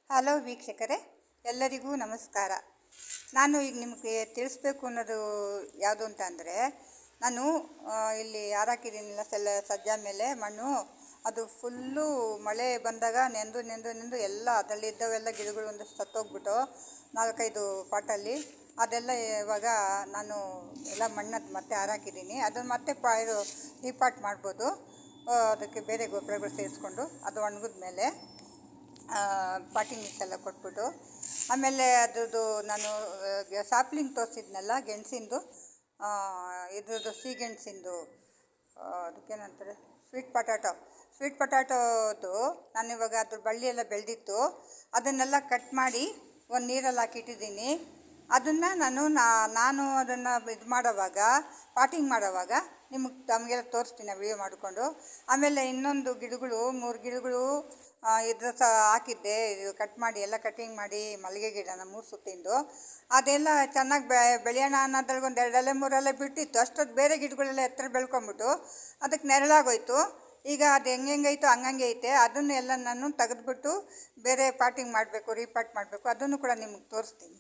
Hello ವೀಕ್ಷಕರೇ, ಎಲ್ಲರಿಗೂ ನಮಸ್ಕಾರ. ನಾನು ಈಗ ನಿಮಗೆ ತಿಳಿಸ್ಬೇಕು ಅನ್ನೋದು ಯಾವುದು ಅಂತ ಅಂದರೆ, ನಾನು ಇಲ್ಲಿ ಹಾರಾಕಿದ್ದೀನಿಲ್ಲ ಸಜ್ಜ ಮೇಲೆ ಮಣ್ಣು, ಅದು ಫುಲ್ಲು ಮಳೆ ಬಂದಾಗ ನೆಂದು ಎಲ್ಲ ಅದರಲ್ಲಿದ್ದವೆಲ್ಲ ಗಿಡಗಳು ಒಂದಷ್ಟು ಸತ್ತೋಗ್ಬಿಟ್ಟು 4-5 ಪಾಟಲ್ಲಿ ಅದೆಲ್ಲ ಇವಾಗ ನಾನು ಎಲ್ಲ ಮಣ್ಣದು ಮತ್ತೆ ಹಾರಾಕಿದ್ದೀನಿ. ಅದನ್ನು ಮತ್ತೆ ಇದು ರೀಪಾಟ್ ಮಾಡ್ಬೋದು. ಅದಕ್ಕೆ ಬೇರೆ ಗೊಬ್ಬರಗಳು ಸೇರಿಸ್ಕೊಂಡು ಅದು ಒಣಗಿದ ಮೇಲೆ ಪಾಟಿಂಗ್ ಮಿಕ್ಸ್ ಎಲ್ಲ ಕೊಟ್ಬಿಟ್ಟು, ಆಮೇಲೆ ಅದ್ರದ್ದು ನಾನು ಸಾಪ್ಲಿಂಗ್ ತೋರಿಸಿದ್ನಲ್ಲ ಗೆಣಸಿಂದು, ಇದ್ರದ್ದು ಸಿಹಿಗೆಣಸಿಂದು, ಅದಕ್ಕೇನಂತಾರೆ ಸ್ವೀಟ್ ಪೊಟ್ಯಾಟೋದು ನಾನಿವಾಗ ಅದ್ರ ಬಳ್ಳಿ ಎಲ್ಲ ಬೆಳೆದಿತ್ತು, ಅದನ್ನೆಲ್ಲ ಕಟ್ ಮಾಡಿ ಒಂದು ನೀರಲ್ಲಿ ಹಾಕಿಟ್ಟಿದ್ದೀನಿ. ಅದನ್ನು ನಾನು ಅದನ್ನು ಇದು ಮಾಡೋವಾಗ ಪಾಟಿಂಗ್ ಮಾಡೋವಾಗ ತಮಗೆಲ್ಲ ತೋರಿಸ್ತೀನಿ ವಿಡಿಯೋ ಮಾಡಿಕೊಂಡು. ಆಮೇಲೆ ಇನ್ನೊಂದು ಗಿಡಗಳು 3 ಗಿಡಗಳು ಇದ್ರ ಹಾಕಿದ್ದೆ, ಇದು ಕಟ್ ಮಾಡಿ ಎಲ್ಲ ಕಟಿಂಗ್ ಮಾಡಿ ಮಲ್ಲಿಗೆ ಗಿಡನ 3 ಸುತ್ತಿಂದು, ಅದೆಲ್ಲ ಚೆನ್ನಾಗಿ ಬೆಳೆಯೋಣ ಅನ್ನೋದ್ರಲ್ಲಿ 1 2 ಎಲೆ 3 ಎಲೆ ಬಿಟ್ಟಿತ್ತು. ಅಷ್ಟೊತ್ತು ಬೇರೆ ಗಿಡಗಳೆಲ್ಲ ಎತ್ತರ ಬೆಳ್ಕೊಂಬಿಟ್ಟು ಅದಕ್ಕೆ ನೆರಳಾಗೋಯ್ತು. ಈಗ ಅದು ಹೆಂಗೈತೋ ಹಂಗಂಗೆ ಐತೆ. ಅದನ್ನು ಎಲ್ಲ ನಾನು ತೆಗೆದ್ಬಿಟ್ಟು ಬೇರೆ ಪಾಟಿಂಗ್ ಮಾಡಬೇಕು, ರೀಪಾಟ್ ಮಾಡಬೇಕು. ಅದನ್ನು ಕೂಡ ನಿಮಗೆ ತೋರಿಸ್ತೀನಿ.